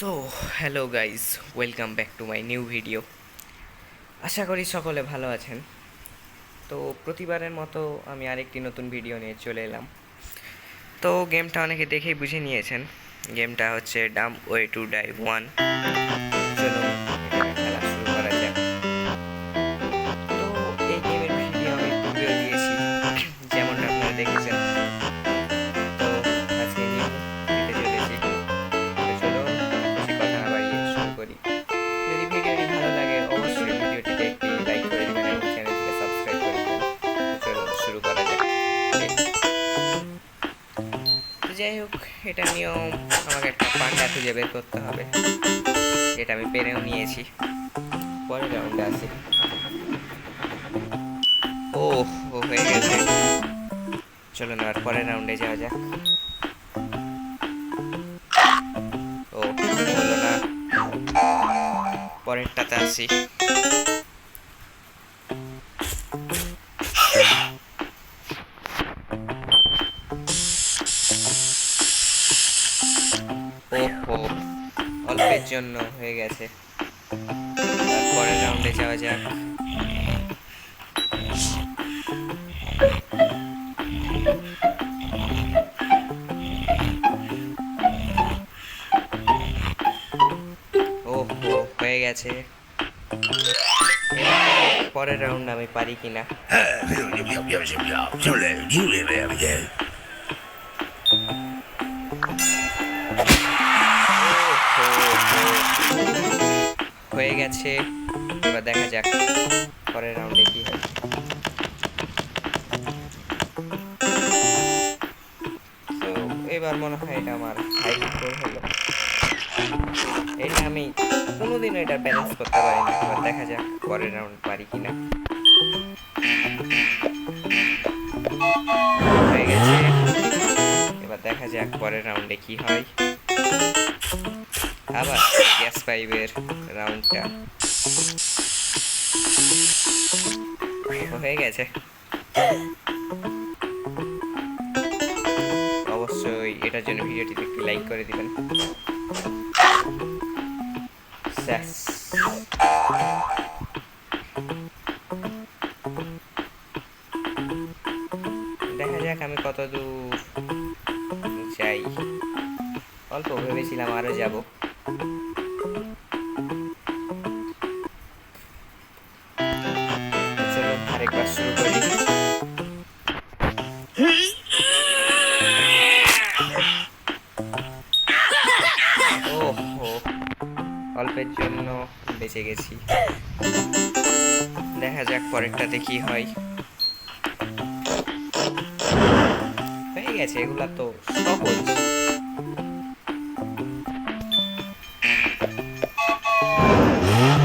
So hello guys, welcome back to my new video. আশা করি সকলে ভালো আছেন। তো প্রতিবারের মতো আমি আরেকটি নতুন ভিডিও নিয়ে চলে এলাম। তো গেমটা অনেকে দেখেই বুঝে নিয়েছেন, গেমটা হচ্ছে ডাম্ব ওয়ে টু ডাই 1। চলুন এখানে খেলা শুরু করা যাক। তো এই গেমের ভিডিও আমি পূর্বেও দিয়েছি, যেমনটা আপনারা দেখেছেন। তো আজকে নিউ দিতে চলেছি। তো চলুন বেশি কথা না বাড়িয়ে শুরু করি। যদি ভিডিওটি ভালো লাগে অবশ্যই ভিডিওটিতে একটি লাইক করে দেবেন এবং চ্যানেলটিকে সাবস্ক্রাইব করে দেবেন। তো চলুন শুরু করা যাক। তো যাই হোক, এটা নিয়েও আমাকে একটা পান্ডা খুঁজে বের করতে হবে, যেটা আমি পেরেও নিয়েছি। পরের রাউন্ডে আসি। ও হয়ে গেছে। চলুন আর পরের রাউন্ডে যাওয়া যাক। ও হলো না, পরেরটাতে আসি। ওহো, অল্পের জন্য হয়ে গেছে। পরের রাউন্ডে যাওয়া যাক। ওহো হয়ে গেছে। পরের রাউন্ড আমি পারি কিনা। হয়ে গেছে। এবার দেখা যাক পরের রাউন্ডে কি হয়। তো এবার মনে হয় এটা আমার হাই স্কোর হলো। এটা আমি কোনোদিনও এটা ব্যালেন্স করতে পারিনি। এবার দেখা যাক পরের রাউন্ড পারি কিনা। হয়ে গেছে। এবার দেখা যাক পরের রাউন্ডে কি হয়। আবার গ্যাস পাইপের রাউন্ডটা হয়ে গেছে। অবশ্যই এটার জন্য ভিডিওটিতে একটি লাইক করে দিবেন। দেখা যাক আমি কত দূর যাই। অল্প ভেবেছিলাম আরো যাব। চলো আরেকবার শুরু করি। ওহো, অল্পের জন্য বেঁচে গেছি। দেখা যাক পরেরটাতে কি হয়। হয়ে গেছে, এগুলা তো সহজ।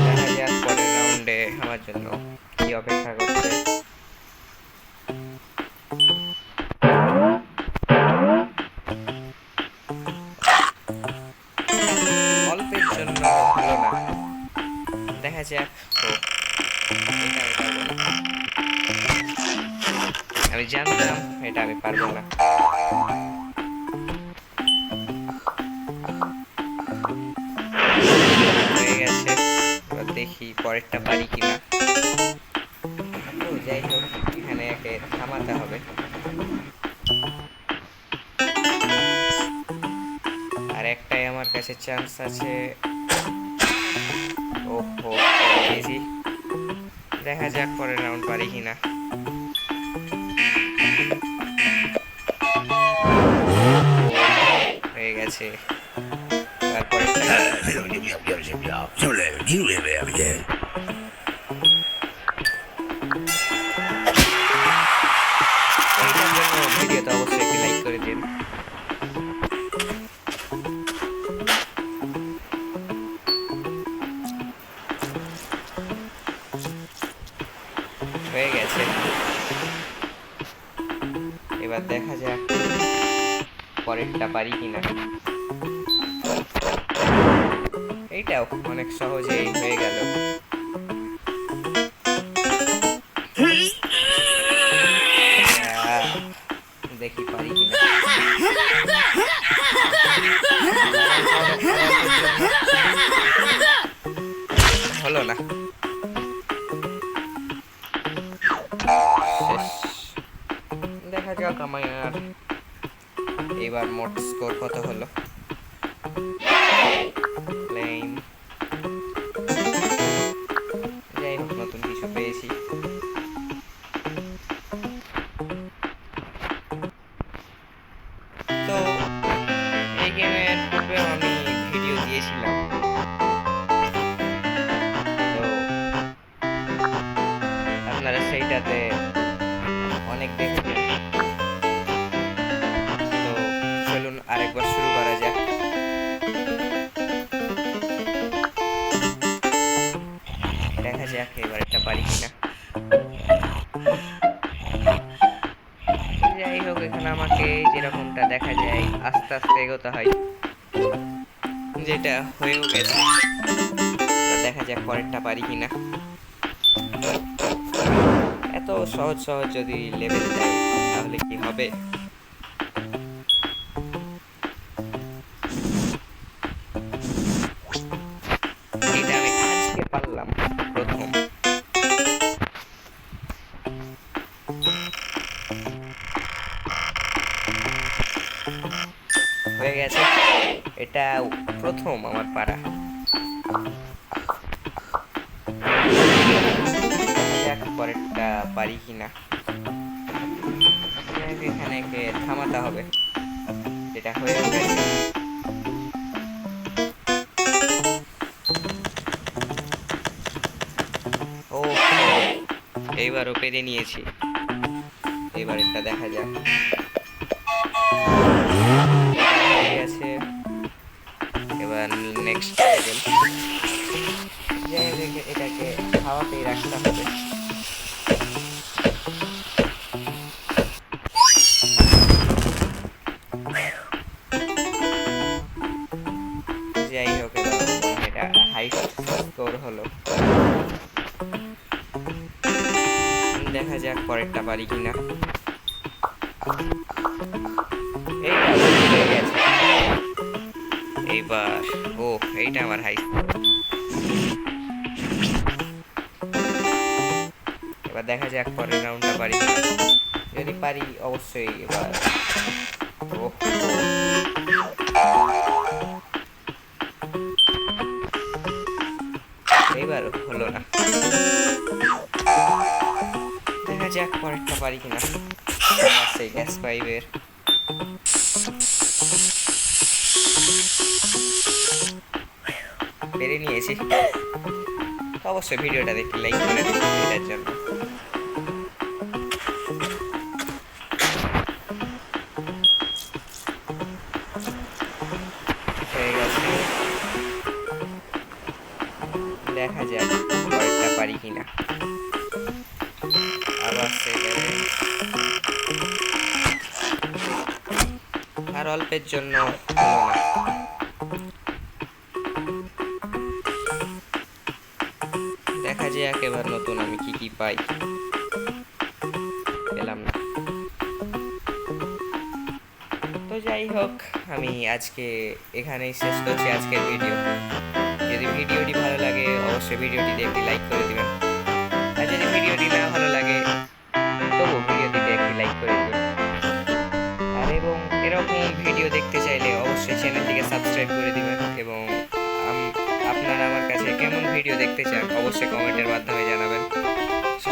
দেখা যাক পরের রাউন্ডে আমার জন্য কি অপেক্ষা করছে। অল্পের জন্য হলো না। দেখা যাক। এটা আমি পারবো না। আমি জানতাম এটা আমি পারবো না। হয়ে গেছে। এবার দেখি পরেরটা পারি কিনা। যাই হোক, এখানে একে থামাতে হবে। আর একটাই আমার কাছে চান্স আছে। ওহো, ইজি। দেখা যাক পরের রাউন্ড পারি কিনা। হয়ে গেছে। তারপরে ভিডিওতে অবশ্যই একটি লাইক করে দিন। হয়ে গেছে। এবার দেখা যাক পরেরটা পারি কিনা। এইটাও অনেক সহজেই হয়ে গেল। দেখি পারি কিনা। শেষ। দেখা যাক আমার এবার মোট স্কোর কত হলো। ক্লেম, যাই হোক নতুন কিছু পেয়েছি। তো এই গেমের পূর্বেও আমি ভিডিও দিয়েছিলাম, তো আপনারা সেইটাতে অনেক দেখেছেন। তো চলুন আরেকবার শুরু করা যাক। দেখা যাক এবার এটা পারি কিনা। যাই হোক, এখানে আমাকে যেরকমটা দেখা যায় আস্তে আস্তে এগোতে হয়, যেটা হয়েও গেছে। দেখা যাক পরেরটা পারি কিনা। এত সহজ সহজ যদি লেভেল দেয় তাহলে কি হবে। এটা আমি আজকে পারলাম প্রথম। হয়ে গেছে, এটা প্রথম আমার পারা। পরেরটা পারি কিনা। এখানে থামাতে হবে, যেটা হয়ে গেছে। ও, এইবারও পেরে নিয়েছি। এবার এটা দেখা যাক। হয়ে গেছে, এবার নেক্সট লেভেল। এটাকে হাওয়াতেই রাখতে হবে। যাই হোক, এটা হাইস্ট স্কোর হলো। দেখা যাক পরেরটা পারি কিনা। এইবার এইটা আমার হাই। এবার দেখা যাক পরের রাউন্ডটা পারি কিনা। যদি পারি অবশ্যই এবার। এইবার হলো না। দেখা যাক পরেরটা পারি কিনা। সেই গ্যাস পাইপের পেরে নিয়েছি। অবশ্যই ভিডিওটা দেখতে লাইক করে দিন এটার জন্য। হয়ে গেছে, দেখা যাক পরেরটা পারি কিনা। আবার আর অল্পের জন্য হলো না। দেখা যাক এবার নতুন আমি কি পাই। পেলাম না। তো যাই হোক, আমি আজকে এখানেই শেষ করছি আজকের ভিডিও। যদি ভিডিওটি ভালো লাগে অবশ্যই ভিডিওটিতে একটি লাইক করে দিবেন। আর যদি ভিডিওটি না ভালো লাগে তবু ভিডিওটিতে একটি লাইক করে দিবেন। আর এবং এরকম ভিডিও দেখতে চাইলে অবশ্যই চ্যানেলটিকে সাবস্ক্রাইব করে দিবেন। এবং আপনারা আমার কাছে কেমন ভিডিও দেখতে চান অবশ্যই কমেন্টের মাধ্যমে জানাবেন।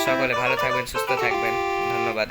সকলে ভালো থাকবেন, সুস্থ থাকবেন। ধন্যবাদ।